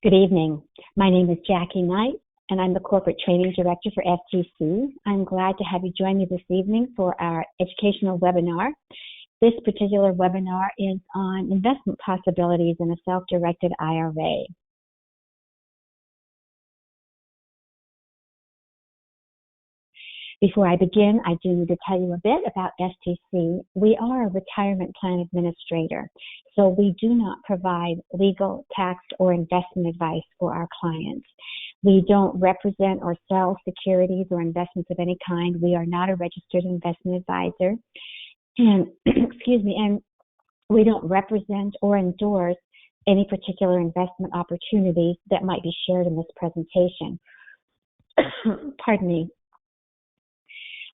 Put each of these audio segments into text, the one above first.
Good evening. My name is Jackie Knight, and I'm the Corporate Training Director for FTC. I'm glad to have you join me this evening for our educational webinar. This particular webinar is on investment possibilities in a self-directed IRA. Before I begin, I do need to tell you a bit about FTC. We are a retirement plan administrator, so we do not provide legal, tax, or investment advice for our clients. We don't represent or sell securities or investments of any kind. We are not a registered investment advisor. And, and we don't represent or endorse any particular investment opportunities that might be shared in this presentation. Pardon me.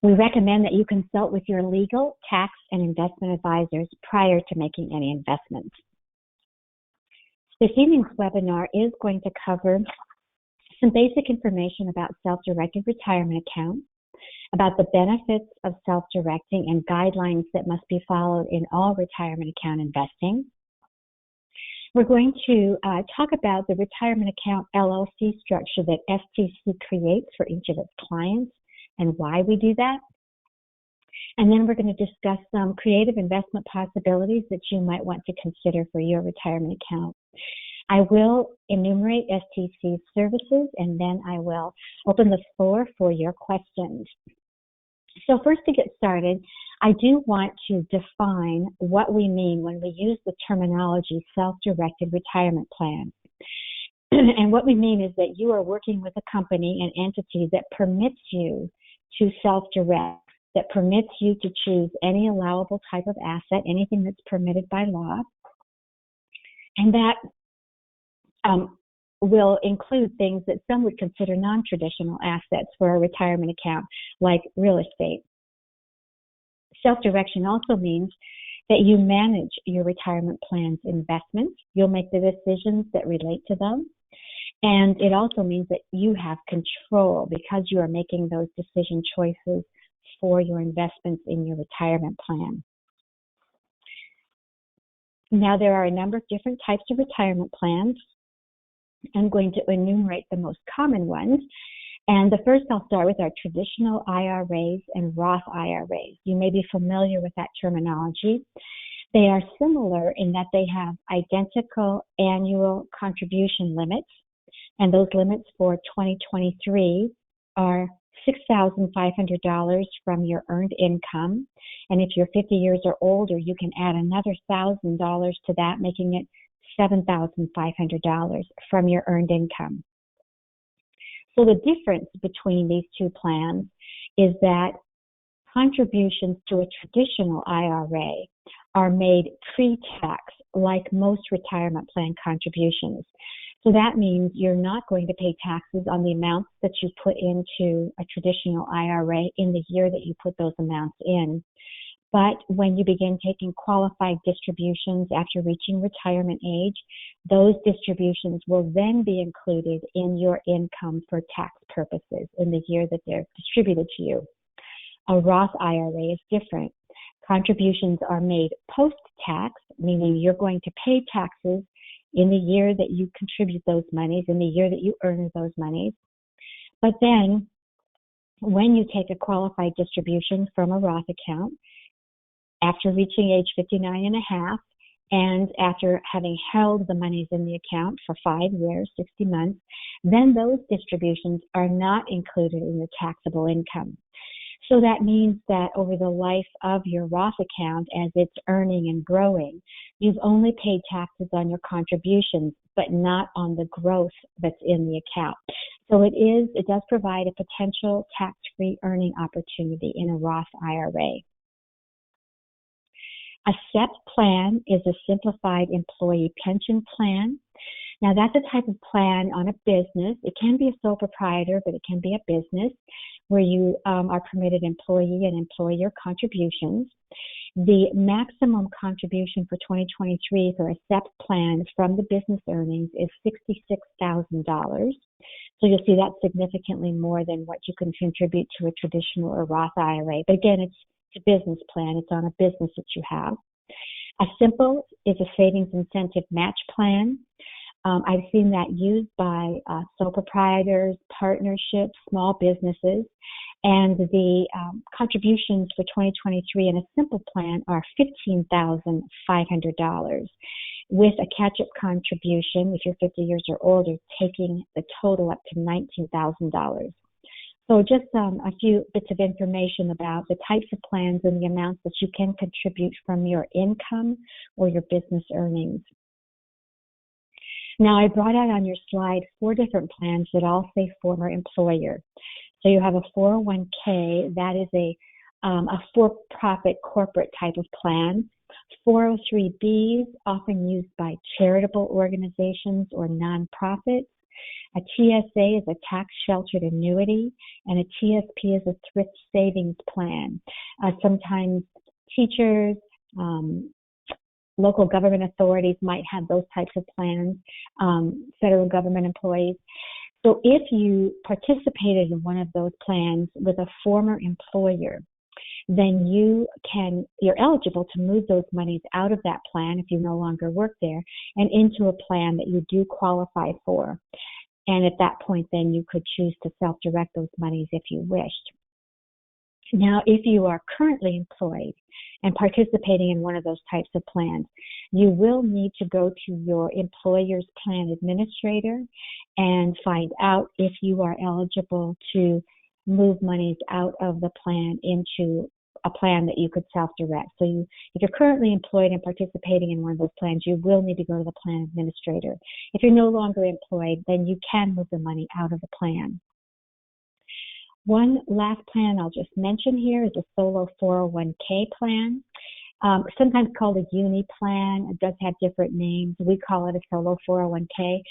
We recommend that you consult with your legal, tax, and investment advisors prior to making any investments. This evening's webinar is going to cover some basic information about self-directed retirement accounts, about the benefits of self-directing and guidelines that must be followed in all retirement account investing. We're going to talk about the retirement account LLC structure that FTC creates for each of its clients and why we do that. And then we're going to discuss some creative investment possibilities that you might want to consider for your retirement account. I will enumerate FTC's services, and then I will open the floor for your questions. So first, to get started, I do want to define what we mean when we use the terminology self-directed retirement plan. And what we mean is that you are working with a company, an entity that permits you to self-direct, that permits you to choose any allowable type of asset, anything that's permitted by law, and that will include things that some would consider non-traditional assets for a retirement account, like real estate. Self-direction also means that you manage your retirement plan's investments. You'll make the decisions that relate to them. And it also means that you have control because you are making those decision choices for your investments in your retirement plan. Now, there are a number of different types of retirement plans. I'm going to enumerate the most common ones. And the first I'll start with are traditional IRAs and Roth IRAs. You may be familiar with that terminology. They are similar in that they have identical annual contribution limits. And those limits for 2023 are $6,500 from your earned income. And if you're 50 years or older, you can add another $1,000 to that, making it $7,500 from your earned income. So the difference between these two plans is that contributions to a traditional IRA are made pre-tax, like most retirement plan contributions. So that means you're not going to pay taxes on the amounts that you put into a traditional IRA in the year that you put those amounts in. But when you begin taking qualified distributions after reaching retirement age, those distributions will then be included in your income for tax purposes in the year that they're distributed to you. A Roth IRA is different. Contributions are made post-tax, meaning you're going to pay taxes in the year that you contribute those monies, in the year that you earn those monies. But then when you take a qualified distribution from a Roth account, after reaching age 59 and a half, and after having held the monies in the account for 5 years, 60 months, then those distributions are not included in the taxable income. So that means that over the life of your Roth account, as it's earning and growing, you've only paid taxes on your contributions, but not on the growth that's in the account. So it does provide a potential tax-free earning opportunity in a Roth IRA. A SEP plan is a simplified employee pension plan. Now, that's a type of plan on a business. It can be a sole proprietor, but it can be a business where you are permitted employee and employer contributions. The maximum contribution for 2023 for a SEP plan from the business earnings is $66,000. So you'll see that's significantly more than what you can contribute to a traditional or Roth IRA. But again, it's a business plan. It's on a business that you have. A simple is a savings incentive match plan. I've seen that used by sole proprietors, partnerships, small businesses, and the contributions for 2023 in a simple plan are $15,500, with a catch-up contribution, if you're 50 years or older, taking the total up to $19,000. So just a few bits of information about the types of plans and the amounts that you can contribute from your income or your business earnings. Now, I brought out on your slide 4 different plans that all say former employer. So you have a 401k, that is a for-profit corporate type of plan. 403bs, often used by charitable organizations or nonprofits. A TSA is a tax-sheltered annuity, and a TSP is a thrift savings plan. Sometimes teachers, local government authorities might have those types of plans, federal government employees. So if you participated in one of those plans with a former employer, then you're eligible to move those monies out of that plan if you no longer work there and into a plan that you do qualify for. And at that point, then you could choose to self-direct those monies if you wished. Now, if you are currently employed and participating in one of those types of plans, you will need to go to your employer's plan administrator and find out if you are eligible to move monies out of the plan into a plan that you could self-direct. So if you're currently employed and participating in one of those plans, you will need to go to the plan administrator. If you're no longer employed, then you can move the money out of the plan. One last plan I'll just mention here is a solo 401k plan, sometimes called a uni plan. It does have different names. We call it a solo 401k.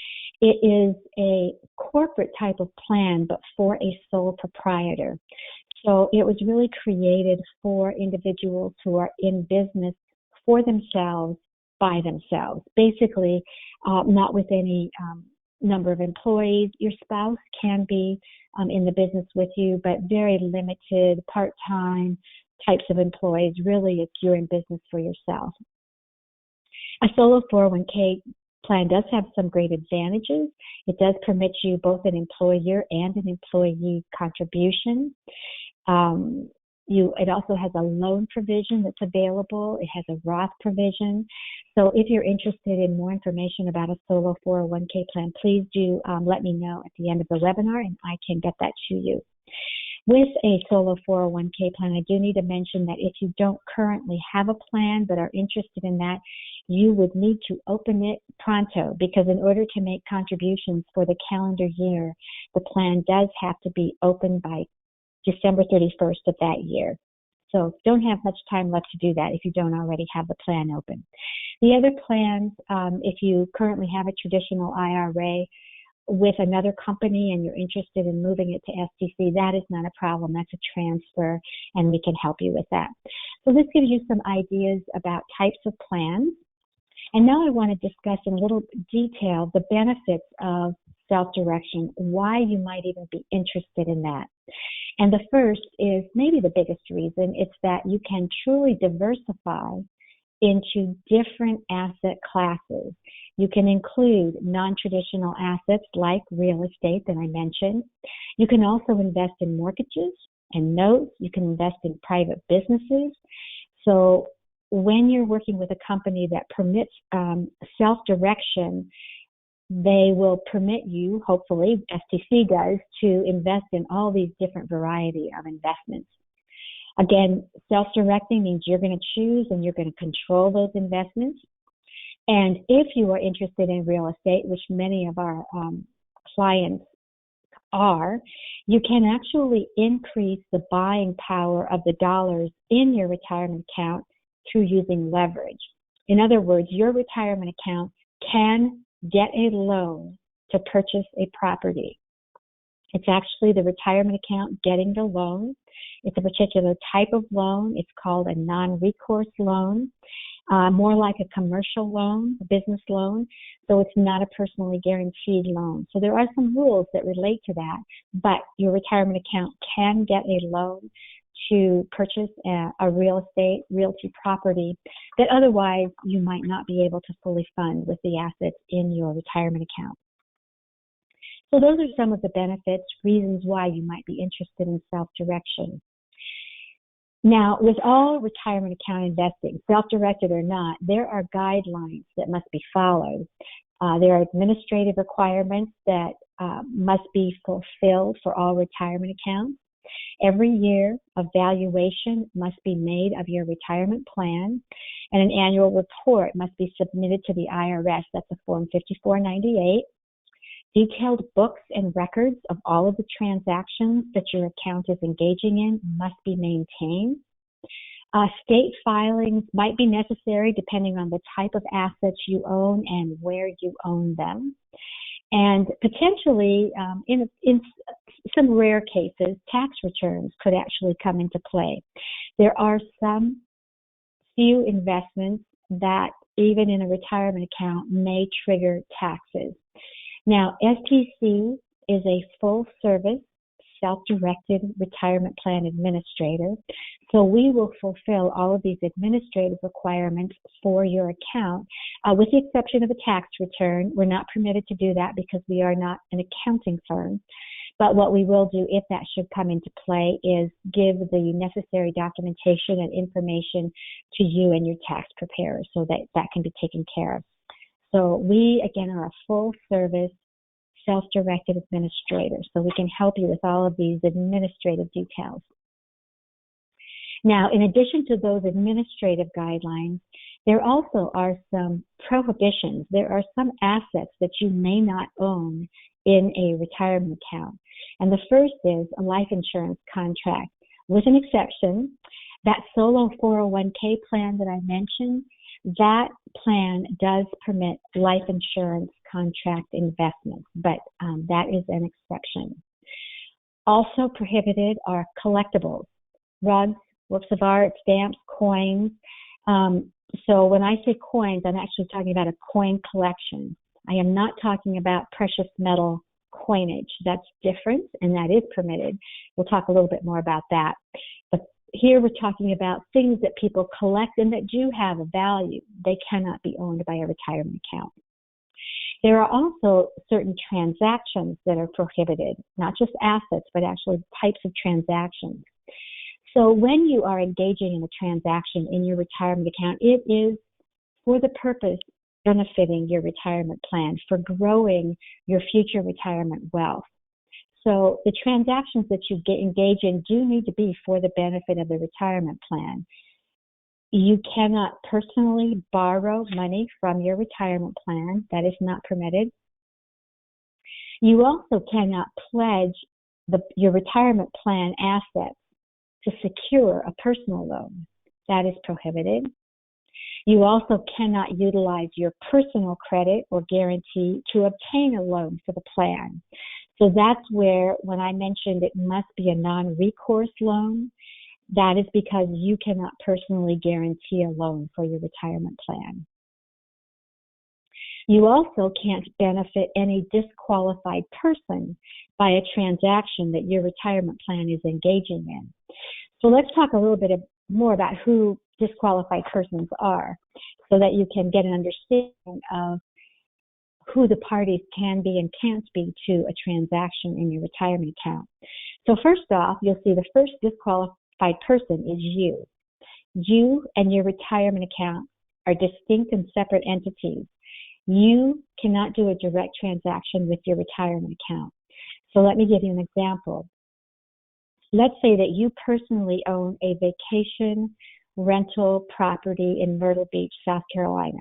It is a corporate type of plan, but for a sole proprietor. So it was really created for individuals who are in business for themselves, by themselves. Basically, not with any number of employees. Your spouse can be in the business with you, but very limited part-time types of employees. Really, it's you're in business for yourself. A solo 401k plan does have some great advantages. It does permit you both an employer and an employee contribution. It also has a loan provision that's available. It has a Roth provision. So if you're interested in more information about a solo 401k plan, please do let me know at the end of the webinar and I can get that to you. With a solo 401k plan, I do need to mention that if you don't currently have a plan but are interested in that, you would need to open it pronto, because in order to make contributions for the calendar year, the plan does have to be open by December 31st of that year. So don't have much time left to do that if you don't already have the plan open. The other plans, if you currently have a traditional IRA with another company and you're interested in moving it to STC, that is not a problem. That's a transfer, and we can help you with that. So this gives you some ideas about types of plans. And now I want to discuss in a little detail the benefits of self-direction, why you might even be interested in that. And the first is maybe the biggest reason. It's that you can truly diversify into different asset classes. You can include non-traditional assets like real estate that I mentioned. You can also invest in mortgages and notes. You can invest in private businesses. So when you're working with a company that permits self-direction, they will permit you, hopefully, STC does, to invest in all these different variety of investments. Again, self-directing means you're going to choose and you're going to control those investments. And if you are interested in real estate, which many of our clients are, you can actually increase the buying power of the dollars in your retirement account through using leverage. In other words, your retirement account can get a loan to purchase a property. It's actually the retirement account getting the loan. It's a particular type of loan. It's called a non-recourse loan, more like a commercial loan, a business loan. So it's not a personally guaranteed loan. So there are some rules that relate to that, but your retirement account can get a loan to purchase a real estate, realty property that otherwise you might not be able to fully fund with the assets in your retirement account. So those are some of the benefits, reasons why you might be interested in self-direction. Now, with all retirement account investing, self-directed or not, there are guidelines that must be followed. There are administrative requirements that must be fulfilled for all retirement accounts. Every year, a valuation must be made of your retirement plan, and an annual report must be submitted to the IRS. That's a Form 5498. Detailed books and records of all of the transactions that your account is engaging in must be maintained. State filings might be necessary depending on the type of assets you own and where you own them. And potentially, in some rare cases, tax returns could actually come into play. There are some few investments that, even in a retirement account, may trigger taxes. Now, STC is a full-service, self-directed retirement plan administrator, so we will fulfill all of these administrative requirements for your account, with the exception of a tax return. We're not permitted to do that because we are not an accounting firm. But what we will do, if that should come into play, is give the necessary documentation and information to you and your tax preparer so that that can be taken care of. So we, again, are a full-service, self-directed administrator, so we can help you with all of these administrative details. Now, in addition to those administrative guidelines, there also are some prohibitions. There are some assets that you may not own in a retirement account. And the first is a life insurance contract. With an exception, that solo 401k plan that I mentioned, that plan does permit life insurance contract investments, but that is an exception. Also prohibited are collectibles, rugs, works of art, stamps, coins. So when I say coins, I'm actually talking about a coin collection. I am not talking about precious metal coinage. That's different, and that is permitted. We'll talk a little bit more about that. But here we're talking about things that people collect and that do have a value. They cannot be owned by a retirement account. There are also certain transactions that are prohibited, not just assets, but actually types of transactions. So when you are engaging in a transaction in your retirement account, it is for the purpose of benefiting your retirement plan, for growing your future retirement wealth. So the transactions that you engage in do need to be for the benefit of the retirement plan. You cannot personally borrow money from your retirement plan. That is not permitted. You also cannot pledge your retirement plan assets to secure a personal loan. That is prohibited. You also cannot utilize your personal credit or guarantee to obtain a loan for the plan. So that's where, when I mentioned it must be a non-recourse loan, that is because you cannot personally guarantee a loan for your retirement plan. You also can't benefit any disqualified person by a transaction that your retirement plan is engaging in. So let's talk a little bit more about who disqualified persons are so that you can get an understanding of who the parties can be and can't be to a transaction in your retirement account. So first off, you'll see the first disqualified person is you. You and your retirement account are distinct and separate entities. You cannot do a direct transaction with your retirement account. So let me give you an example. Let's say that you personally own a vacation rental property in Myrtle Beach, South Carolina.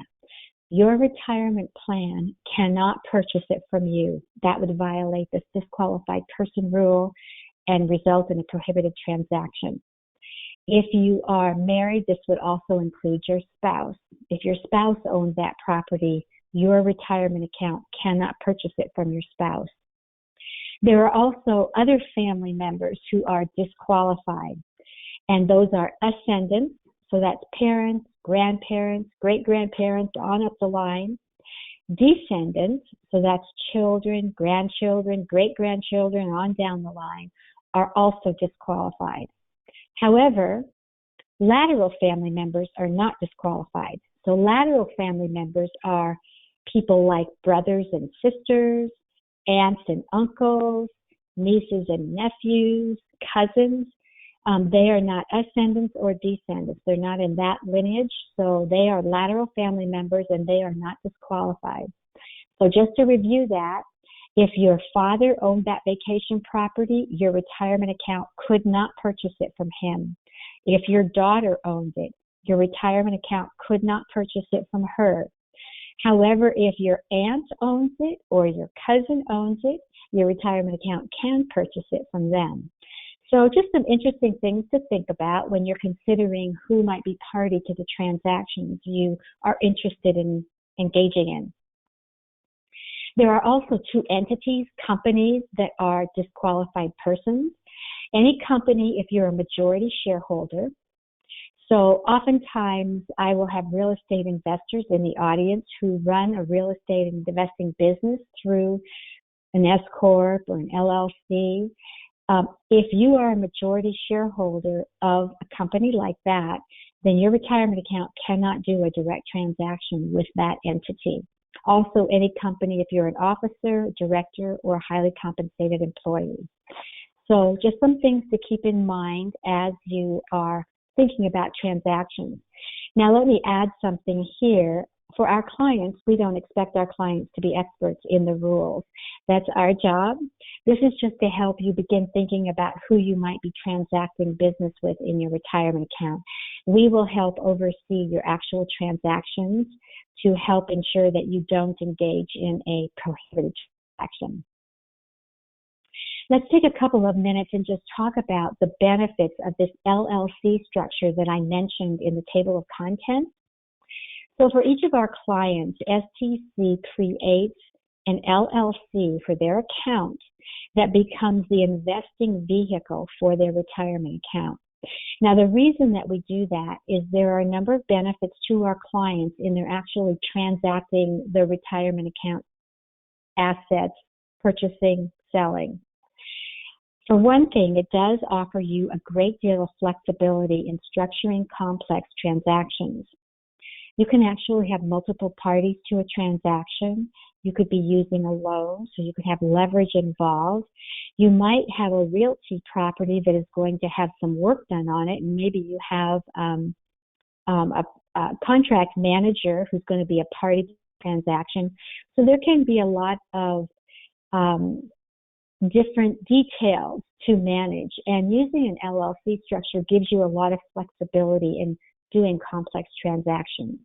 Your retirement plan cannot purchase it from you. That would violate this disqualified person rule and result in a prohibited transaction. If you are married, this would also include your spouse. If your spouse owns that property, your retirement account cannot purchase it from your spouse. There are also other family members who are disqualified, and those are ascendants, so that's parents, grandparents, great-grandparents, on up the line. Descendants, so that's children, grandchildren, great-grandchildren, on down the line, are also disqualified. However, lateral family members are not disqualified. So lateral family members are people like brothers and sisters, aunts and uncles, nieces and nephews, cousins. They are not ascendants or descendants. They're not in that lineage, so they are lateral family members and they are not disqualified. So just to review that, if your father owned that vacation property, your retirement account could not purchase it from him. If your daughter owned it, your retirement account could not purchase it from her. However, if your aunt owns it or your cousin owns it, your retirement account can purchase it from them. So just some interesting things to think about when you're considering who might be party to the transactions you are interested in engaging in. There are also two entities, companies that are disqualified persons. Any company, if you're a majority shareholder. So oftentimes I will have real estate investors in the audience who run a real estate investing business through an S Corp or an LLC. If you are a majority shareholder of a company like that, then your retirement account cannot do a direct transaction with that entity. Also, any company, if you're an officer, director, or a highly compensated employee. So just some things to keep in mind as you are thinking about transactions. Now, let me add something here. For our clients, we don't expect our clients to be experts in the rules. That's our job. This is just to help you begin thinking about who you might be transacting business with in your retirement account. We will help oversee your actual transactions to help ensure that you don't engage in a prohibited transaction. Let's take a couple of minutes and just talk about the benefits of this LLC structure that I mentioned in the table of contents. So for each of our clients, STC creates an LLC for their account that becomes the investing vehicle for their retirement account. Now, the reason that we do that is there are a number of benefits to our clients in their actually transacting the retirement account assets, purchasing, selling. For one thing, it does offer you a great deal of flexibility in structuring complex transactions. You can actually have multiple parties to a transaction. You could be using a loan, so you could have leverage involved. You might have a realty property that is going to have some work done on it, and maybe you have a contract manager who's going to be a party to the transaction. So there can be a lot of different details to manage, and using an LLC structure gives you a lot of flexibility in doing complex transactions.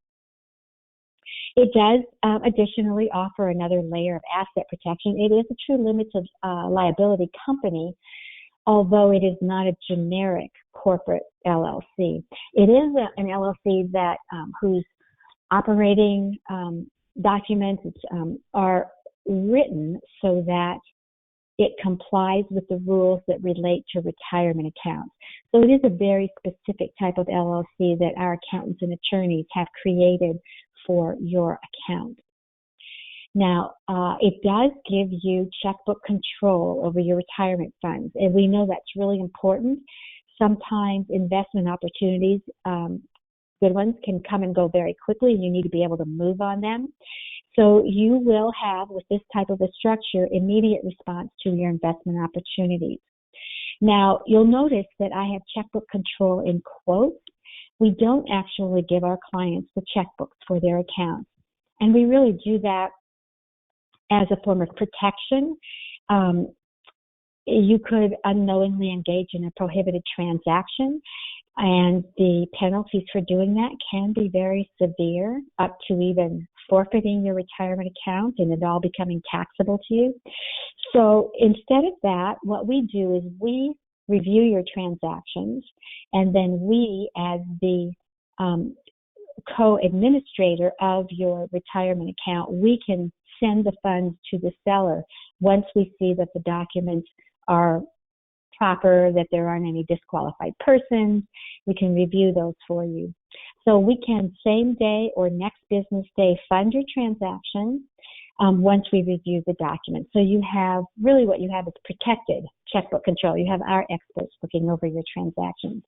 It does additionally offer another layer of asset protection. It is a true limited liability company, although it is not a generic corporate LLC. It is an LLC that whose operating documents are written so that it complies with the rules that relate to retirement accounts. So it is a very specific type of LLC that our accountants and attorneys have created for your account. Now, it does give you checkbook control over your retirement funds, and we know that's really important. Sometimes investment opportunities, good ones, can come and go very quickly, and you need to be able to move on them. So you will have, with this type of a structure, immediate response to your investment opportunities. Now, you'll notice that I have checkbook control in quotes. We don't actually give our clients the checkbooks for their accounts. And we really do that as a form of protection. You could unknowingly engage in a prohibited transaction, and the penalties for doing that can be very severe, up to even forfeiting your retirement account and it all becoming taxable to you. So instead of that, what we do is we review your transactions, and then we, as the co-administrator of your retirement account, we can send the funds to the seller once we see that the documents are proper, that there aren't any disqualified persons. We can review those for you. So we can same day or next business day fund your transaction once we review the documents. So you have, really what you have is protected checkbook control. You have our experts looking over your transactions.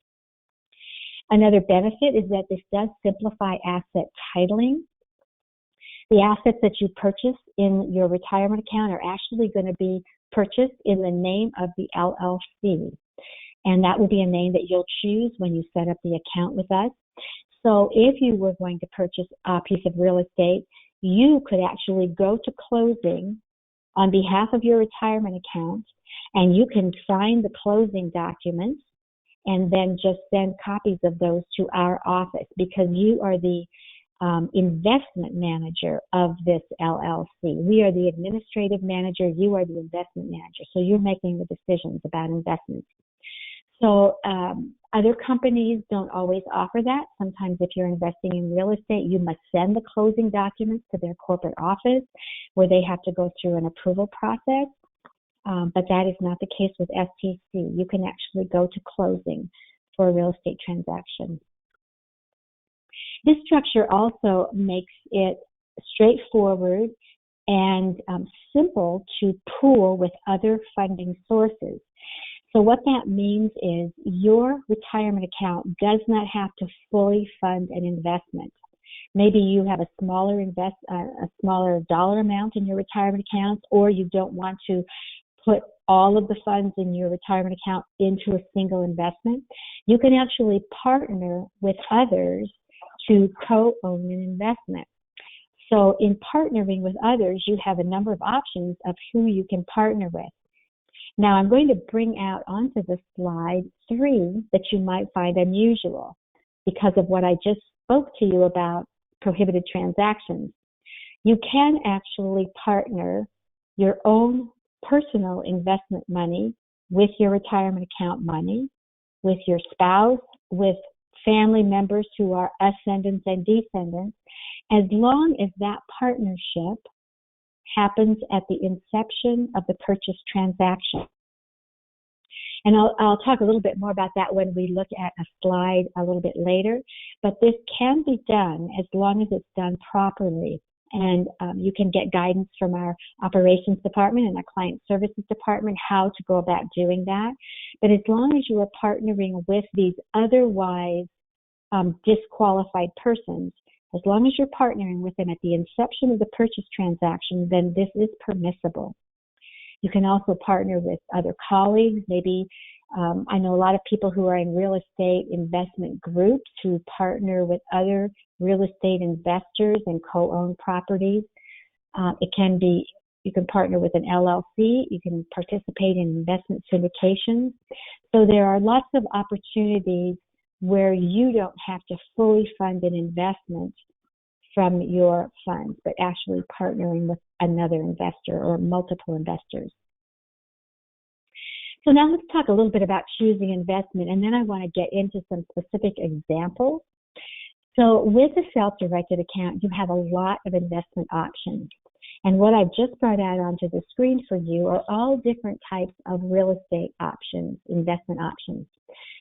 Another benefit is that this does simplify asset titling. The assets that you purchase in your retirement account are actually going to be purchased in the name of the LLC. And that will be a name that you'll choose when you set up the account with us. So if you were going to purchase a piece of real estate, you could actually go to closing on behalf of your retirement account, and you can sign the closing documents and then just send copies of those to our office, because you are the investment manager of this LLC. We are the administrative manager. You are the investment manager. So you're making the decisions about investments. So other companies don't always offer that. Sometimes if you're investing in real estate, you must send the closing documents to their corporate office where they have to go through an approval process. But that is not the case with STC. You can actually go to closing for a real estate transaction. This structure also makes it straightforward and simple to pool with other funding sources. So what that means is your retirement account does not have to fully fund an investment. Maybe you have a smaller dollar amount in your retirement account, or you don't want to put all of the funds in your retirement account into a single investment. You can actually partner with others to co-own an investment. So in partnering with others, you have a number of options of who you can partner with. Now I'm going to bring out onto the slide 3 that you might find unusual because of what I just spoke to you about prohibited transactions. You can actually partner your own personal investment money with your retirement account money, with your spouse, with family members who are ascendants and descendants, as long as that partnership happens at the inception of the purchase transaction. And I'll talk a little bit more about that when we look at a slide a little bit later, but this can be done as long as it's done properly. And you can get guidance from our operations department and our client services department how to go about doing that. But as long as you are partnering with these otherwise disqualified persons, as long as you're partnering with them at the inception of the purchase transaction, then this is permissible. You can also partner with other colleagues. Maybe I know a lot of people who are in real estate investment groups who partner with other real estate investors and co-own properties. It can be, you can partner with an LLC. You can participate in investment syndications. So there are lots of opportunities where you don't have to fully fund an investment from your funds, but actually partnering with another investor or multiple investors. So now let's talk a little bit about choosing investment, and then I want to get into some specific examples. So with a self-directed account, you have a lot of investment options. And what I've just brought out onto the screen for you are all different types of real estate options, investment options.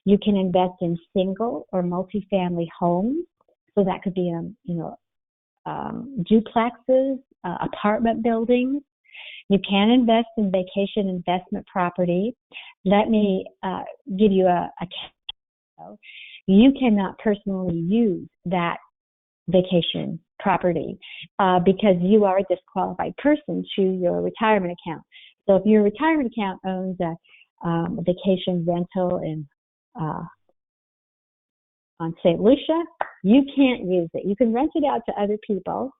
You can invest in single or multifamily homes. So that could be, duplexes, apartment buildings. You can invest in vacation investment property. Let me give you a you cannot personally use that vacation property because you are a disqualified person to your retirement account. So if your retirement account owns a vacation rental in on St. Lucia, you can't use it. You can rent it out to other people.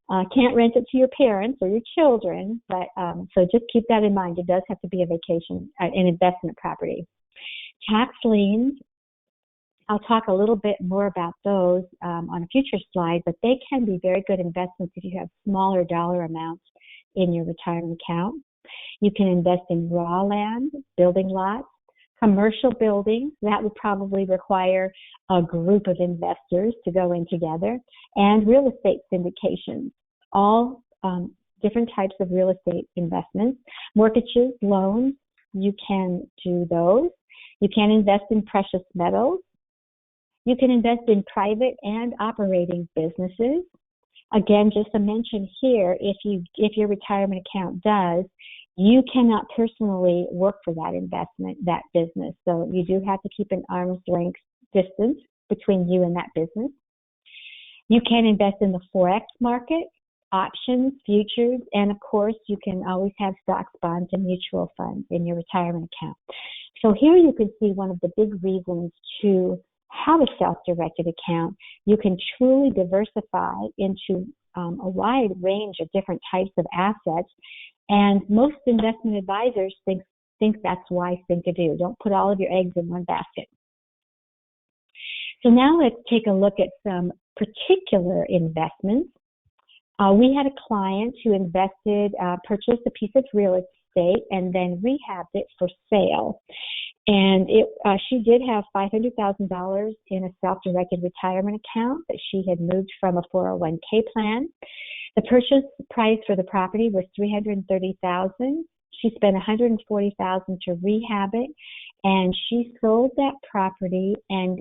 Can't rent it to your parents or your children, but so just keep that in mind. It does have to be a vacation, an investment property. Tax liens, I'll talk a little bit more about those on a future slide, but they can be very good investments if you have smaller dollar amounts in your retirement account. You can invest in raw land, building lots, commercial buildings. That would probably require a group of investors to go in together, and real estate syndications, all different types of real estate investments. Mortgages, loans, you can do those. You can invest in precious metals. You can invest in private and operating businesses. Again, just to mention here, if your retirement account does, you cannot personally work for that investment, that business. So you do have to keep an arm's length distance between you and that business. You can invest in the Forex market, options, futures, and of course, you can always have stocks, bonds, and mutual funds in your retirement account. So here you can see one of the big reasons to have a self-directed account. You can truly diversify into a wide range of different types of assets, and most investment advisors think that's a wise thing to do. Don't put all of your eggs in one basket. So now let's take a look at some particular investments. We had a client who purchased a piece of real estate and then rehabbed it for sale. And she did have $500,000 in a self-directed retirement account that she had moved from a 401k plan. The purchase price for the property was $330,000. She spent $140,000 to rehab it, and she sold that property and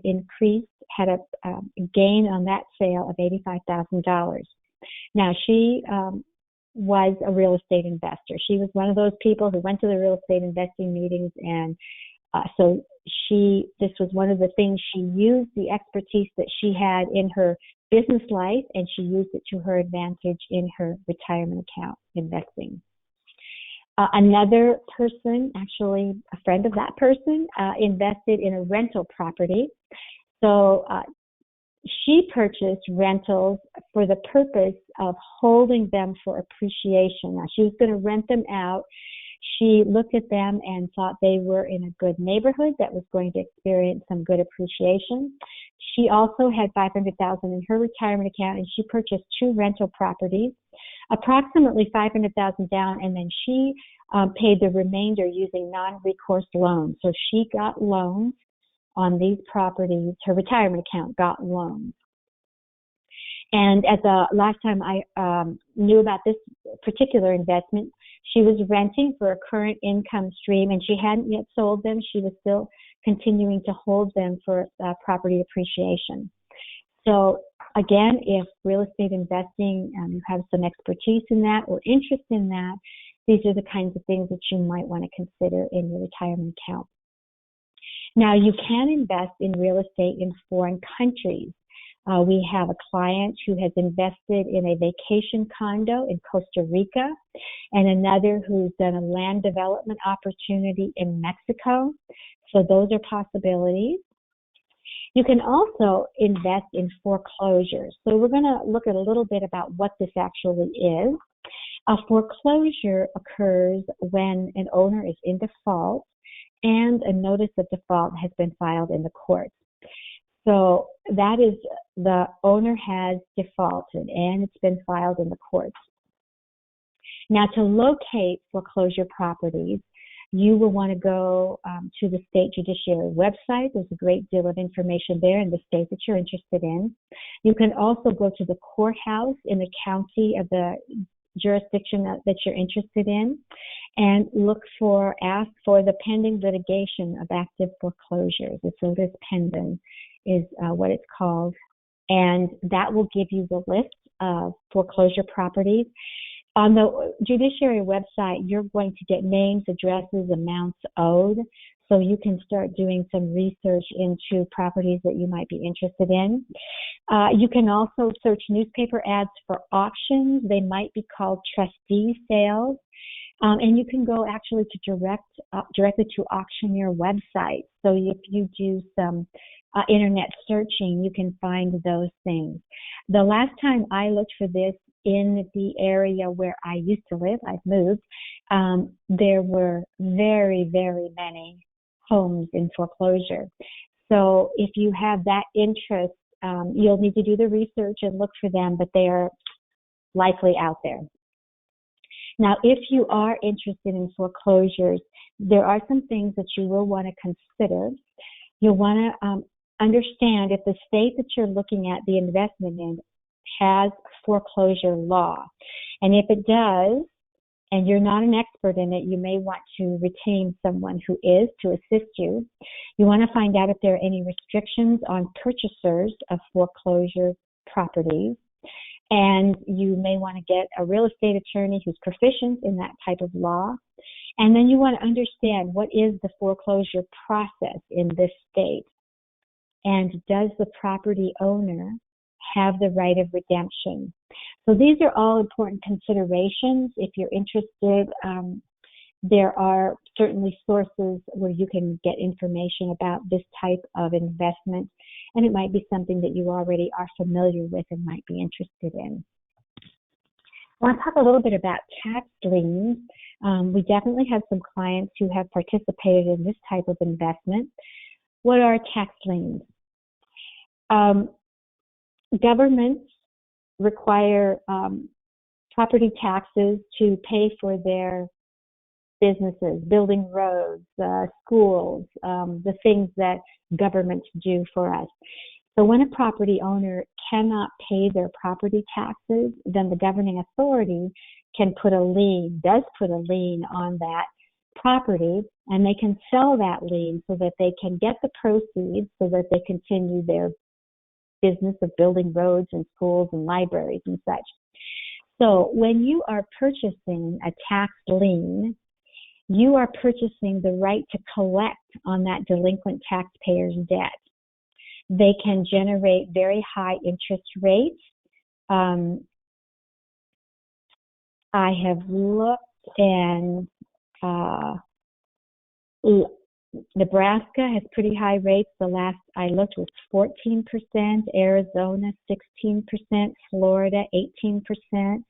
had a gain on that sale of $85,000. Now, she was a real estate investor. She was one of those people who went to the real estate investing meetings, and so this was one of the things. She used the expertise that she had in her business life, and she used it to her advantage in her retirement account investing. Another person, actually a friend of that person, invested in a rental property. So she purchased rentals for the purpose of holding them for appreciation. Now, she was going to rent them out. She looked at them and thought they were in a good neighborhood that was going to experience some good appreciation. She also had $500,000 in her retirement account, and she purchased 2 rental properties, approximately $500,000 down, and then she paid the remainder using non-recourse loans. So she got loans on these properties. Her retirement account got loans. And at the last time I knew about this particular investment, she was renting for a current income stream, and she hadn't yet sold them. She was still continuing to hold them for property appreciation. So again, if real estate investing, you have some expertise in that or interest in that, these are the kinds of things that you might want to consider in your retirement account. Now, you can invest in real estate in foreign countries. We have a client who has invested in a vacation condo in Costa Rica, and another who's done a land development opportunity in Mexico. So those are possibilities. You can also invest in foreclosures. So we're going to look at a little bit about what this actually is. A foreclosure occurs when an owner is in default and a notice of default has been filed in the courts. So that is, the owner has defaulted and it's been filed in the courts. Now, to locate foreclosure properties, you will want to go to the state judiciary website. There's a great deal of information there in the state that you're interested in. You can also go to the courthouse in the county of the jurisdiction that you're interested in, and ask for the pending litigation of active foreclosures. It's a lis pendens is what it's called, and that will give you the list of foreclosure properties. On the judiciary website, you're going to get names, addresses, amounts owed, so you can start doing some research into properties that you might be interested in. You can also search newspaper ads for auctions. They might be called trustee sales. And you can go actually to directly to auctioneer websites. So if you do some internet searching, you can find those things. The last time I looked for this in the area where I used to live, I've moved, there were very, very many homes in foreclosure. So if you have that interest, you'll need to do the research and look for them, but they are likely out there. Now, if you are interested in foreclosures, there are some things that you will want to consider. You'll want to understand if the state that you're looking at the investment in has foreclosure law. And if it does, and you're not an expert in it, you may want to retain someone who is to assist you. You want to find out if there are any restrictions on purchasers of foreclosure properties. And you may want to get a real estate attorney who's proficient in that type of law. And then you want to understand what is the foreclosure process in this state. And does the property owner have the right of redemption? So these are all important considerations. If you're interested, there are certainly sources where you can get information about this type of investment, and it might be something that you already are familiar with and might be interested in. I want to talk a little bit about tax liens. We definitely have some clients who have participated in this type of investment. What are tax liens? Governments require property taxes to pay for their businesses, building roads, schools, the things that governments do for us. So when a property owner cannot pay their property taxes, then the governing authority can put a lien, does put a lien on that property, and they can sell that lien so that they can get the proceeds so that they continue their business of building roads and schools and libraries and such. So when you are purchasing a tax lien, you are purchasing the right to collect on that delinquent taxpayer's debt. They can generate very high interest rates. I have looked, and Nebraska has pretty high rates. The last I looked was 14%, Arizona 16%, Florida 18%.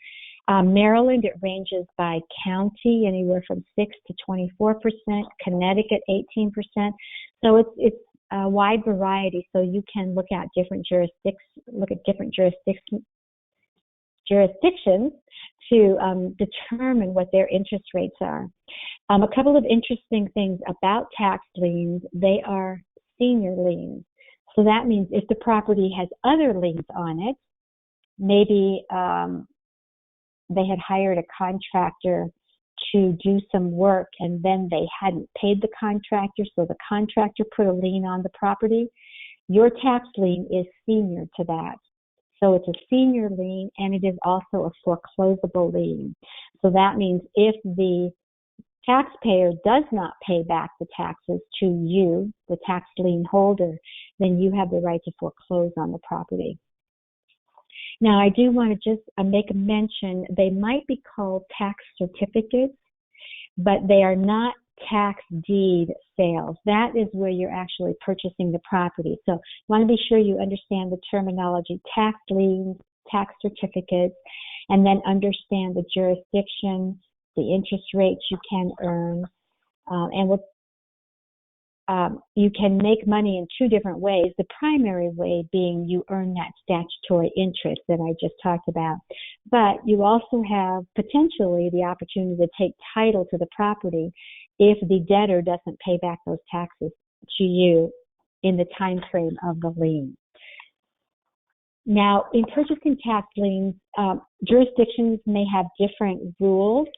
Maryland, it ranges by county, anywhere from 6 to 24%. Connecticut, 18%. So it's a wide variety. So you can look at different jurisdictions to determine what their interest rates are. A couple of interesting things about tax liens: they are senior liens. So that means if the property has other liens on it, maybe they had hired a contractor to do some work and then they hadn't paid the contractor, so the contractor put a lien on the property, your tax lien is senior to that. So it's a senior lien, and it is also a foreclosable lien. So that means if the taxpayer does not pay back the taxes to you, the tax lien holder, then you have the right to foreclose on the property. Now, I do want to just make a mention, they might be called tax certificates, but they are not tax deed sales. That is where you're actually purchasing the property. So you want to be sure you understand the terminology: tax liens, tax certificates, and then understand the jurisdiction, the interest rates you can earn, and you can make money in two different ways. The primary way being you earn that statutory interest that I just talked about. But you also have potentially the opportunity to take title to the property if the debtor doesn't pay back those taxes to you in the time frame of the lien. Now, in purchasing tax liens, jurisdictions may have different rules,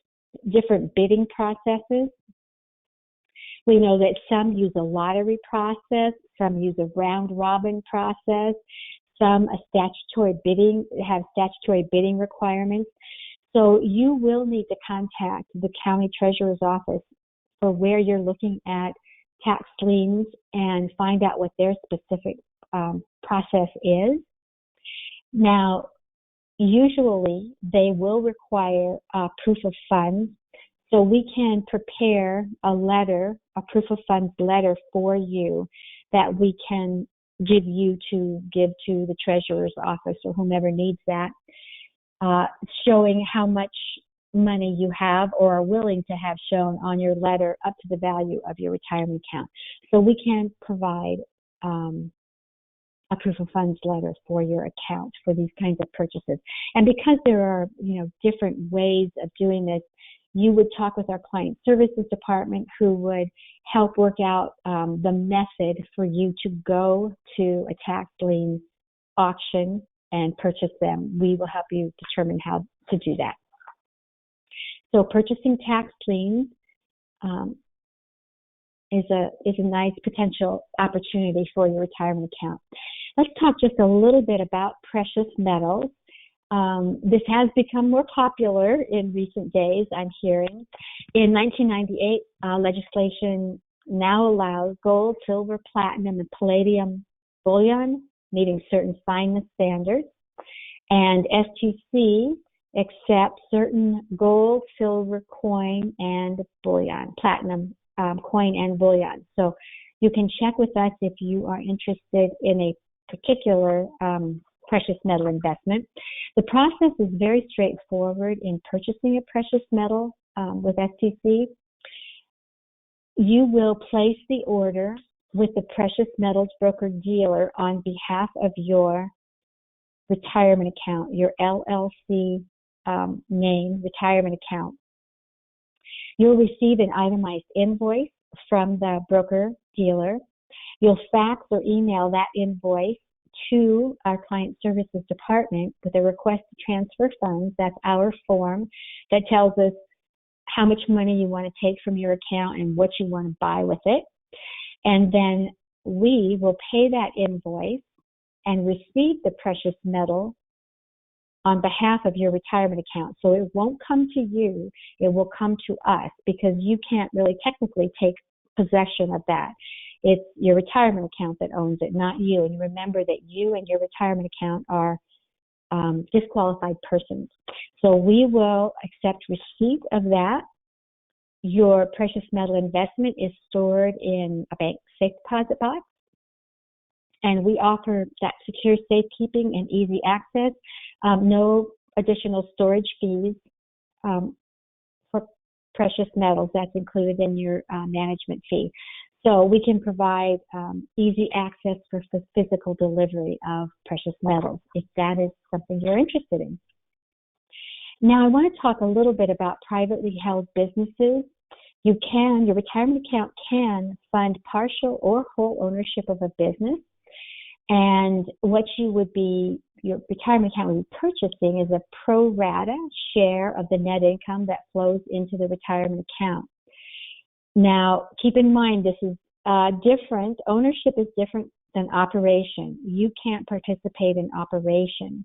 different bidding processes. We know that some use a lottery process, some use a round-robin process, some have statutory bidding requirements. So you will need to contact the county treasurer's office for where you're looking at tax liens and find out what their specific process is. Now, usually they will require proof of funds. So we can prepare a letter, a proof of funds letter for you that we can give to the treasurer's office or whomever needs that, showing how much money you have or are willing to have shown on your letter up to the value of your retirement account. So we can provide a proof of funds letter for your account for these kinds of purchases. And because there are, different ways of doing this, you would talk with our client services department, who would help work out the method for you to go to a tax lien auction and purchase them. We will help you determine how to do that. So purchasing tax liens is a nice potential opportunity for your retirement account. Let's talk just a little bit about precious metals. This has become more popular in recent days, I'm hearing. In 1998, legislation now allows gold, silver, platinum, and palladium bullion, meeting certain fineness standards. And STC accepts certain gold, silver coin, and bullion, platinum coin and bullion. So you can check with us if you are interested in a particular precious metal investment. The process is very straightforward in purchasing a precious metal with STC. You will place the order with the precious metals broker dealer on behalf of your retirement account, your LLC name retirement account. You'll receive an itemized invoice from the broker dealer. You'll fax or email that invoice to our client services department with a request to transfer funds. That's our form that tells us how much money you want to take from your account and what you want to buy with it. And then we will pay that invoice and receive the precious metal on behalf of your retirement account. So it won't come to you, it will come to us, because you can't really technically take possession of that. It's your retirement account that owns it, not you. And remember that you and your retirement account are disqualified persons. So we will accept receipt of that. Your precious metal investment is stored in a bank safe deposit box, and we offer that secure safekeeping and easy access. No additional storage fees for precious metals. That's included in your management fee. So we can provide easy access for physical delivery of precious metals if that is something you're interested in. Now I want to talk a little bit about privately held businesses. Your retirement account can fund partial or whole ownership of a business. And what your retirement account would be purchasing is a pro rata share of the net income that flows into the retirement account. Now, keep in mind, this is different. Ownership is different than operation. You can't participate in operation.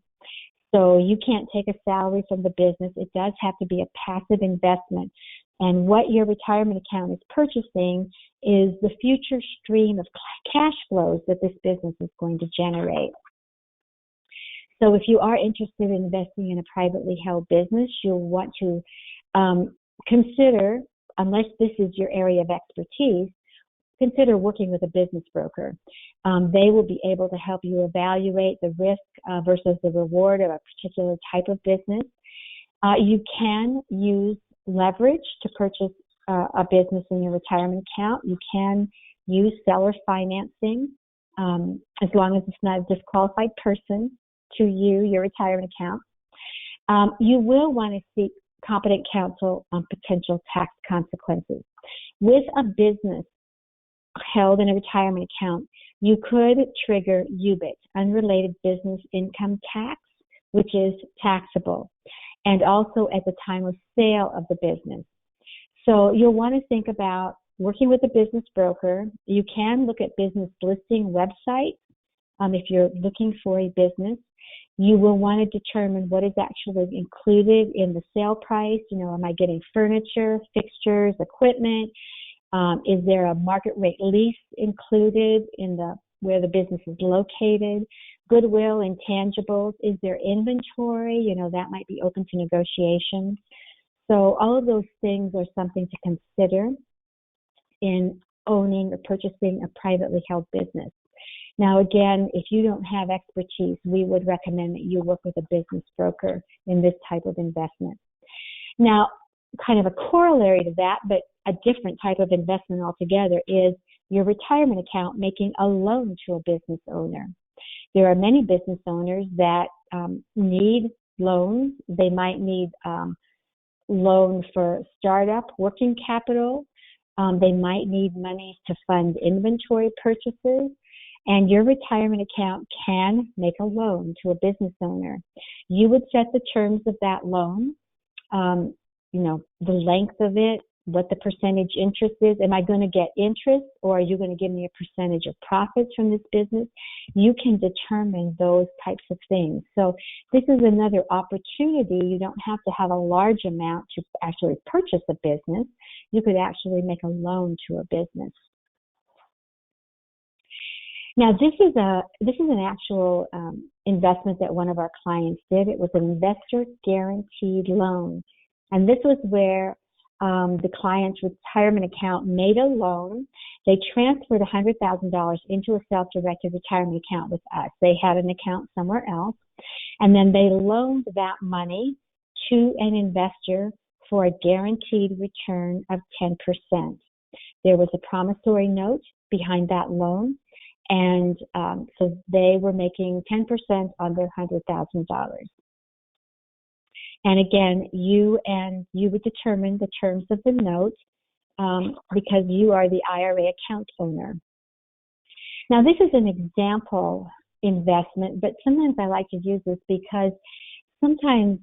So you can't take a salary from the business. It does have to be a passive investment. And what your retirement account is purchasing is the future stream of cash flows that this business is going to generate. So if you are interested in investing in a privately held business, you'll want to consider, unless this is your area of expertise, consider working with a business broker. They will be able to help you evaluate the risk versus the reward of a particular type of business. You can use leverage to purchase a business in your retirement account. You can use seller financing as long as it's not a disqualified person to your retirement account. You will want to seek competent counsel on potential tax consequences. With a business held in a retirement account, you could trigger UBIT, unrelated business income tax, which is taxable, and also at the time of sale of the business. So you'll want to think about working with a business broker. You can look at business listing websites if you're looking for a business. You will want to determine what is actually included in the sale price. Am I getting furniture, fixtures, equipment? Is there a market rate lease included in where the business is located? Goodwill, intangibles, is there inventory? That might be open to negotiation. So all of those things are something to consider in owning or purchasing a privately held business. Now, again, if you don't have expertise, we would recommend that you work with a business broker in this type of investment. Now, kind of a corollary to that, but a different type of investment altogether, is your retirement account making a loan to a business owner. There are many business owners that need loans. They might need loan for startup, working capital. They might need money to fund inventory purchases. And your retirement account can make a loan to a business owner. You would set the terms of that loan, the length of it, what the percentage interest is. Am I going to get interest, or are you going to give me a percentage of profits from this business? You can determine those types of things. So this is another opportunity. You don't have to have a large amount to actually purchase a business. You could actually make a loan to a business. Now, this is an actual investment that one of our clients did. It was an investor guaranteed loan, and this was where the client's retirement account made a loan. They transferred $100,000 into a self-directed retirement account with us. They had an account somewhere else, and then they loaned that money to an investor for a guaranteed return of 10%. There was a promissory note behind that loan, and so they were making 10% on their $100,000. And again, you would determine the terms of the note because you are the IRA account owner. Now, this is an example investment, but sometimes I like to use this because sometimes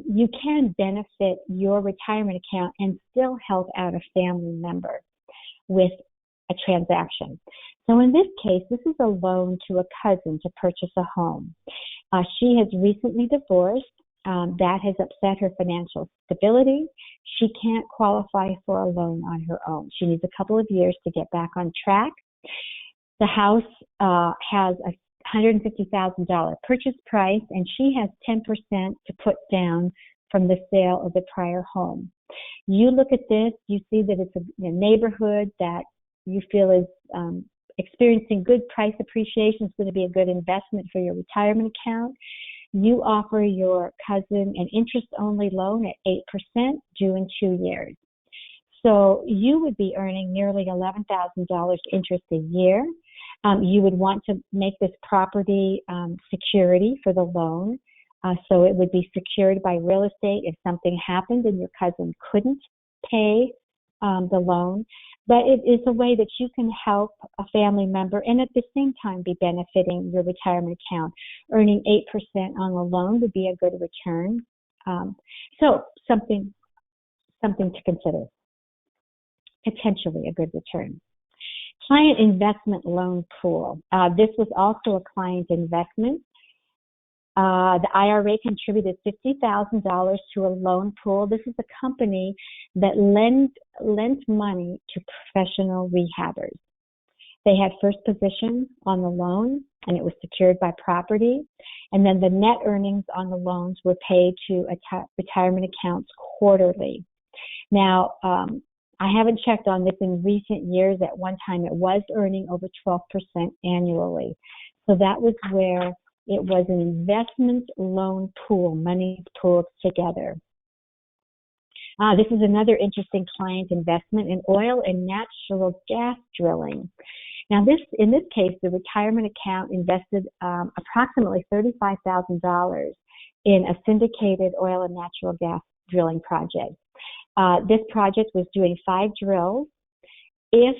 you can benefit your retirement account and still help out a family member with a transaction. So in this case, this is a loan to a cousin to purchase a home. She has recently divorced. That has upset her financial stability. She can't qualify for a loan on her own. She needs a couple of years to get back on track. The house has a $150,000 purchase price, and she has 10% to put down from the sale of the prior home. You look at this, you see that it's a neighborhood that you feel is experiencing good price appreciation. It's going to be a good investment for your retirement account. You offer your cousin an interest-only loan at 8% due in 2 years. So you would be earning nearly $11,000 interest a year. You would want to make this property security for the loan. So it would be secured by real estate if something happened and your cousin couldn't pay the loan. But it is a way that you can help a family member and at the same time be benefiting your retirement account. Earning 8% on the loan would be a good return. So something to consider. Potentially a good return. Client investment loan pool. This was also a client investment. The IRA contributed $50,000 to a loan pool. This is a company that lent money to professional rehabbers. They had first position on the loan, and it was secured by property. And then the net earnings on the loans were paid to retirement accounts quarterly. Now, I haven't checked on this in recent years. At one time, it was earning over 12% annually. So that was where it was an investment loan pool, money pooled together. This is another interesting client investment in oil and natural gas drilling. Now, in this case, the retirement account invested approximately $35,000 in a syndicated oil and natural gas drilling project. This project was doing 5 drills. If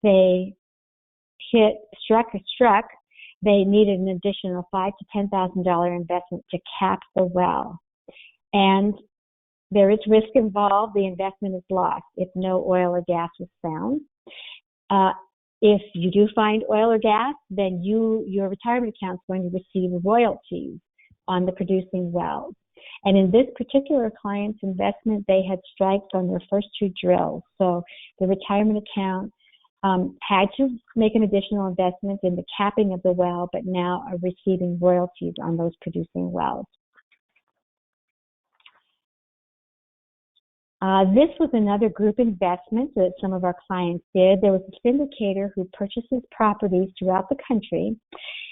they struck, they needed an additional $5,000 to $10,000 investment to cap the well. And there is risk involved. The investment is lost if no oil or gas was found. If you do find oil or gas, then your retirement account is going to receive royalties on the producing wells. And in this particular client's investment, they had strikes on their first 2 drills. So the retirement account had to make an additional investment in the capping of the well, but now are receiving royalties on those producing wells. This was another group investment that some of our clients did. There was a syndicator who purchases properties throughout the country,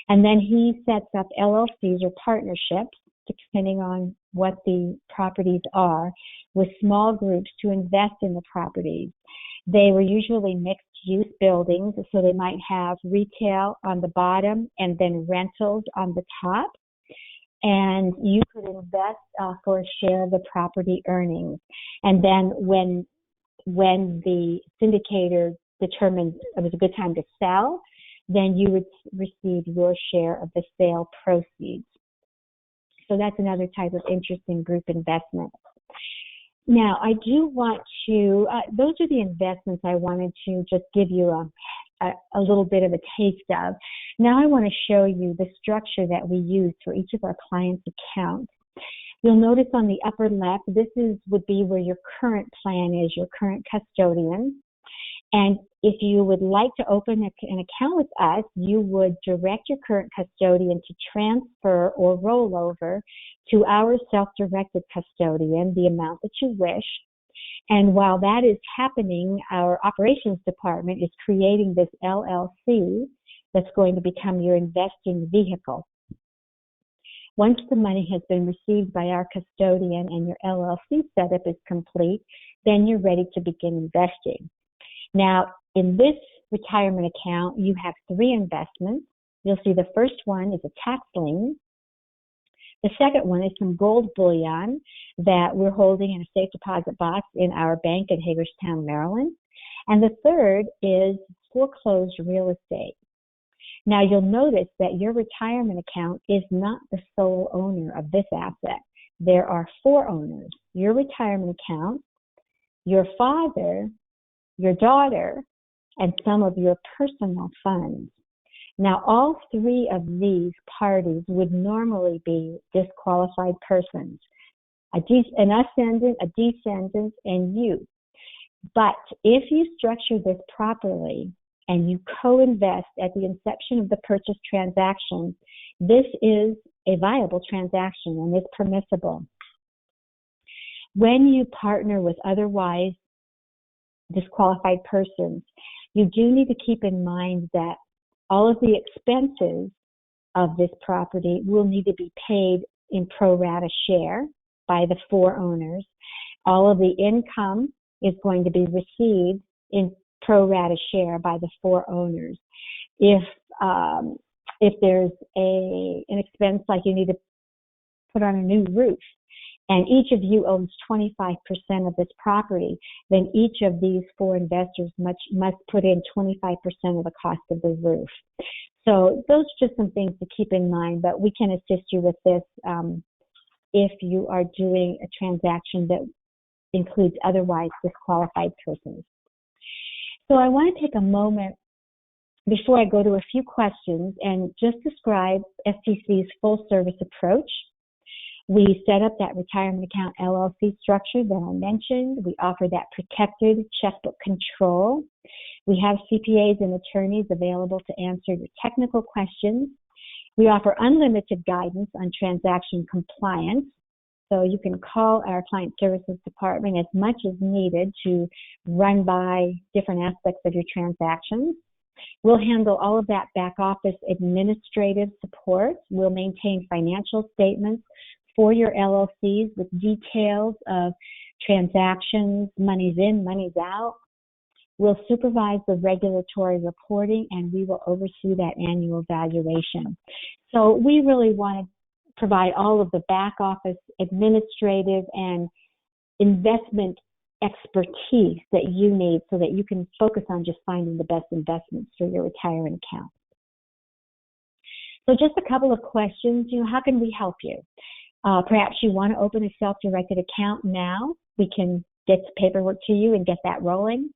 and then he sets up LLCs or partnerships, depending on what the properties are, with small groups to invest in the properties. They were usually mixed-use buildings, so they might have retail on the bottom and then rentals on the top. And you could invest for a share of the property earnings. And then when the syndicator determined it was a good time to sell, then you would receive your share of the sale proceeds. So that's another type of interesting group investment. Now, I do want to, those are the investments I wanted to just give you a little bit of a taste of. Now I want to show you the structure that we use for each of our clients' accounts. You'll notice on the upper left, this would be where your current plan is, your current custodian. And if you would like to open an account with us, you would direct your current custodian to transfer or roll over to our self-directed custodian the amount that you wish. And while that is happening, our operations department is creating this LLC that's going to become your investing vehicle. Once the money has been received by our custodian and your LLC setup is complete, then you're ready to begin investing. Now, in this retirement account, you have 3 investments. You'll see the first one is a tax lien. The second one is some gold bullion that we're holding in a safe deposit box in our bank in Hagerstown, Maryland. And the third is foreclosed real estate. Now, you'll notice that your retirement account is not the sole owner of this asset. There are 4 owners: your retirement account, your father, your daughter, and some of your personal funds. Now, all 3 of these parties would normally be disqualified persons, an ascendant, a descendant, and you. But if you structure this properly and you co-invest at the inception of the purchase transaction, this is a viable transaction and is permissible. When you partner with otherwise disqualified persons, you do need to keep in mind that all of the expenses of this property will need to be paid in pro rata share by the 4 owners. All of the income is going to be received in pro rata share by the 4 owners. If there's an expense like you need to put on a new roof, and each of you owns 25% of this property, then each of these 4 investors must put in 25% of the cost of the roof. So those are just some things to keep in mind, but we can assist you with this if you are doing a transaction that includes otherwise disqualified persons. So I want to take a moment before I go to a few questions and just describe STC's full service approach. We set up that retirement account LLC structure that I mentioned. We offer that protected checkbook control. We have CPAs and attorneys available to answer your technical questions. We offer unlimited guidance on transaction compliance. So you can call our client services department as much as needed to run by different aspects of your transactions. We'll handle all of that back office administrative support. We'll maintain financial statements for your LLCs with details of transactions, monies in, monies out. We'll supervise the regulatory reporting, and we will oversee that annual valuation. So we really want to provide all of the back office administrative and investment expertise that you need so that you can focus on just finding the best investments for your retirement account. So just a couple of questions. How can we help you? Perhaps you want to open a self-directed account now. We can get the paperwork to you and get that rolling.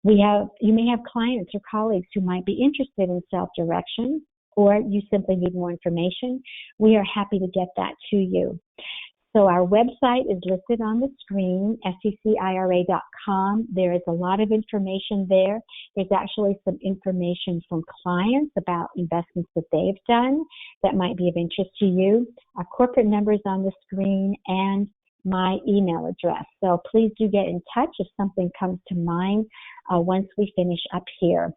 You may have clients or colleagues who might be interested in self-direction, or you simply need more information. We are happy to get that to you. So our website is listed on the screen, stcira.com. There is a lot of information there. There's actually some information from clients about investments that they've done that might be of interest to you. Our corporate number is on the screen and my email address. So please do get in touch if something comes to mind once we finish up here.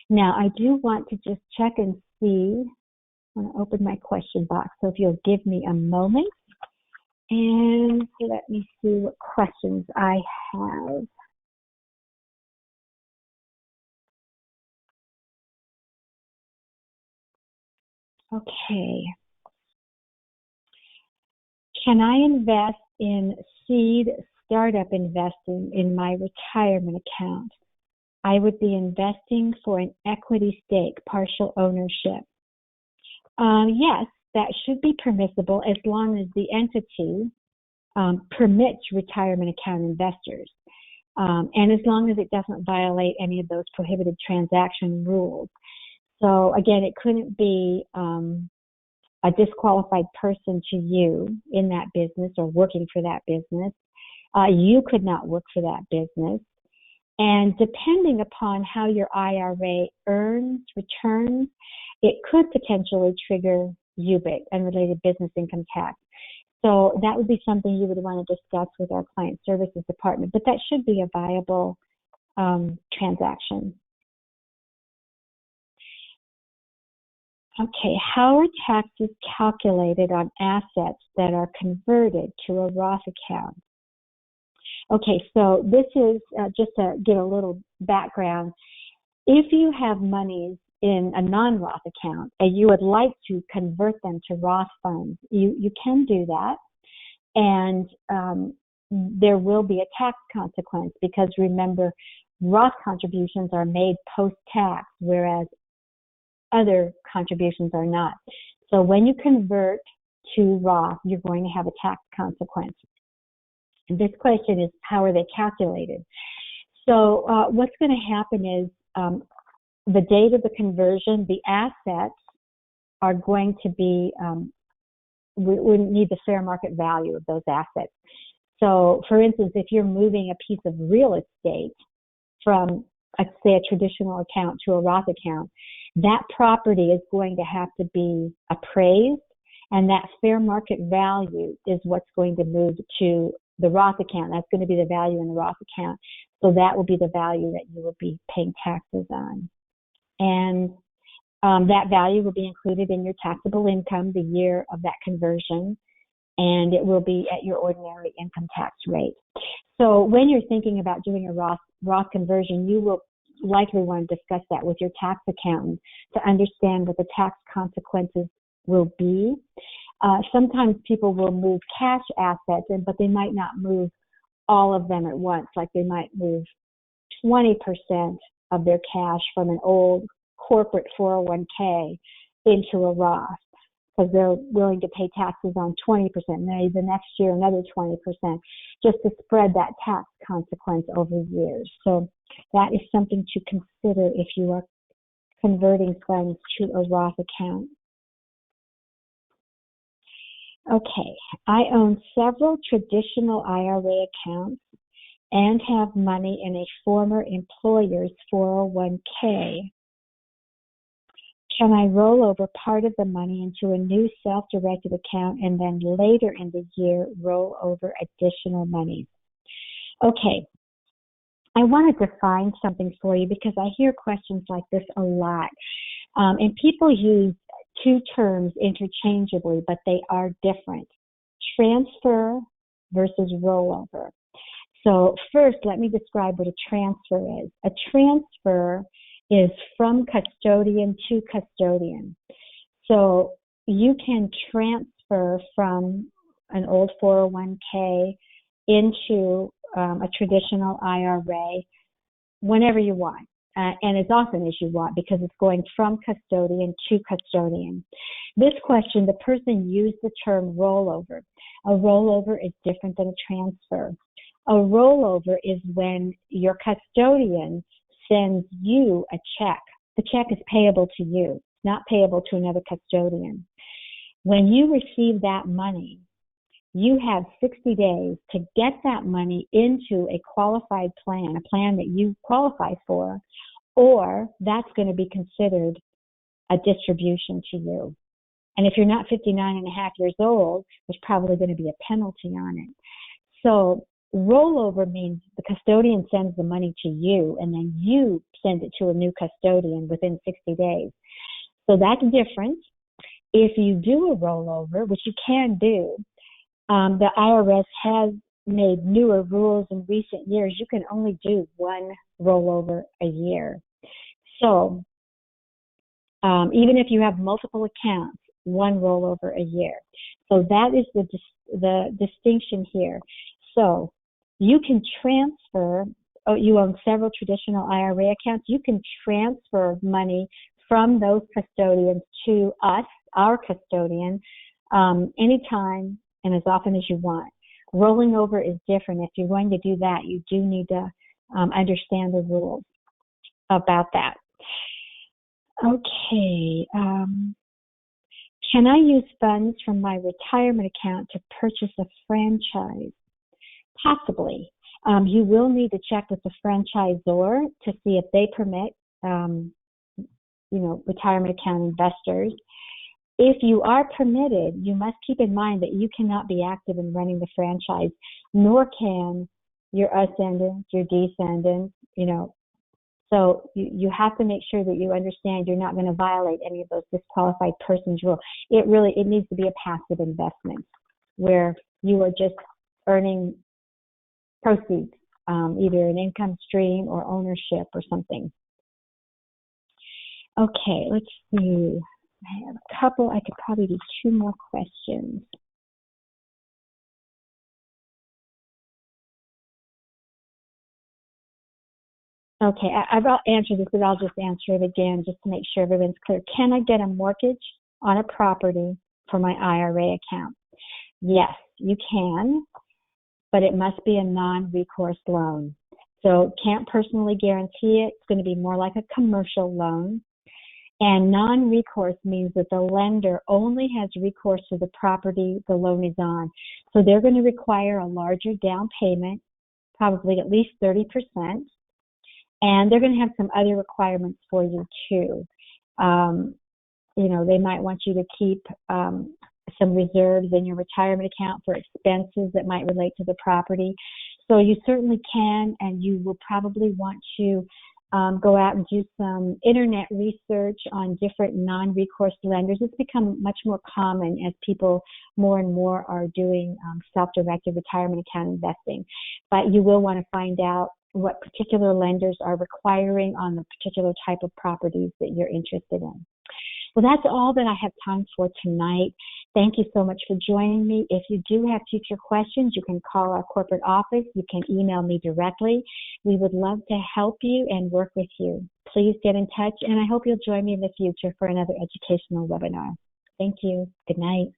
Now, I do want to just check and see. I want to open my question box. So if you'll give me a moment. And let me see what questions I have. Okay. Can I invest in seed startup investing in my retirement account? I would be investing for an equity stake, partial ownership. Yes, that should be permissible as long as the entity permits retirement account investors, and as long as it doesn't violate any of those prohibited transaction rules. So again, it couldn't be a disqualified person to you in that business or working for that business. You could not work for that business. And depending upon how your IRA earns returns, it could potentially trigger UBIT, unrelated business income tax. So that would be something you would want to discuss with our client services department, but that should be a viable transaction. Okay, how are taxes calculated on assets that are converted to a Roth account? Okay, so this is just to get a little background. If you have monies in a non-Roth account and you would like to convert them to Roth funds, you can do that. And there will be a tax consequence because remember, Roth contributions are made post-tax, whereas other contributions are not. So when you convert to Roth, you're going to have a tax consequence. And this question is, how are they calculated? So what's going to happen is the date of the conversion, the assets are going to be, we need the fair market value of those assets. So for instance, if you're moving a piece of real estate from, say, a traditional account to a Roth account, that property is going to have to be appraised, and that fair market value is what's going to move to the Roth account. That's going to be the value in the Roth account. So that will be the value that you will be paying taxes on. And that value will be included in your taxable income the year of that conversion, and it will be at your ordinary income tax rate. So when you're thinking about doing a Roth conversion, you will likely want to discuss that with your tax accountant to understand what the tax consequences will be. Sometimes people will move cash assets, but they might not move all of them at once. Like they might move 20% of their cash from an old corporate 401k into a Roth because they're willing to pay taxes on 20%. Maybe the next year another 20%, just to spread that tax consequence over years. So that is something to consider if you are converting funds to a Roth account. Okay, I own several traditional IRA accounts and have money in a former employer's 401k. Can I roll over part of the money into a new self-directed account and then later in the year roll over additional money? Okay, I want to define something for you because I hear questions like this a lot. And people use two terms interchangeably, but they are different. Transfer versus rollover. So first, let me describe what a transfer is. A transfer is from custodian to custodian. So you can transfer from an old 401k into a traditional IRA whenever you want. And as often as you want because it's going from custodian to custodian. This question, the person used the term rollover. A rollover is different than a transfer. A rollover is when your custodian sends you a check. The check is payable to you, not payable to another custodian. When you receive that money, you have 60 days to get that money into a qualified plan, a plan that you qualify for, or that's going to be considered a distribution to you. And if you're not 59 and a half years old, there's probably going to be a penalty on it. So rollover means the custodian sends the money to you, and then you send it to a new custodian within 60 days. So that's different. If you do a rollover, which you can do, the IRS has made newer rules in recent years. You can only do one rollover a year. So even if you have multiple accounts, one rollover a year. So that is the distinction here. So you can transfer, you own several traditional IRA accounts, you can transfer money from those custodians to us, our custodian, anytime and as often as you want. Rolling over is different. If you're going to do that, you do need to understand the rules about that. Okay. Can I use funds from my retirement account to purchase a franchise? Possibly. You will need to check with the franchisor to see if they permit, retirement account investors. If you are permitted, you must keep in mind that you cannot be active in running the franchise, nor can your ascendants, your descendants, So you have to make sure that you understand you're not going to violate any of those disqualified persons rule. It needs to be a passive investment where you are just earning proceeds, either an income stream or ownership or something. Okay, let's see. I have a couple. I could probably do 2 more questions. Okay, I've answered this, but I'll just answer it again just to make sure everyone's clear. Can I get a mortgage on a property for my IRA account? Yes, you can, but it must be a non-recourse loan. So can't personally guarantee it. It's going to be more like a commercial loan. And non-recourse means that the lender only has recourse to the property the loan is on. So they're going to require a larger down payment, probably at least 30%. And they're going to have some other requirements for you too. They might want you to keep some reserves in your retirement account for expenses that might relate to the property. So you certainly can, and you will probably want to go out and do some internet research on different non-recourse lenders. It's become much more common as people more and more are doing self-directed retirement account investing. But you will want to find out what particular lenders are requiring on the particular type of properties that you're interested in. Well, that's all that I have time for tonight. Thank you so much for joining me. If you do have future questions, you can call our corporate office. You can email me directly. We would love to help you and work with you. Please get in touch, and I hope you'll join me in the future for another educational webinar. Thank you. Good night.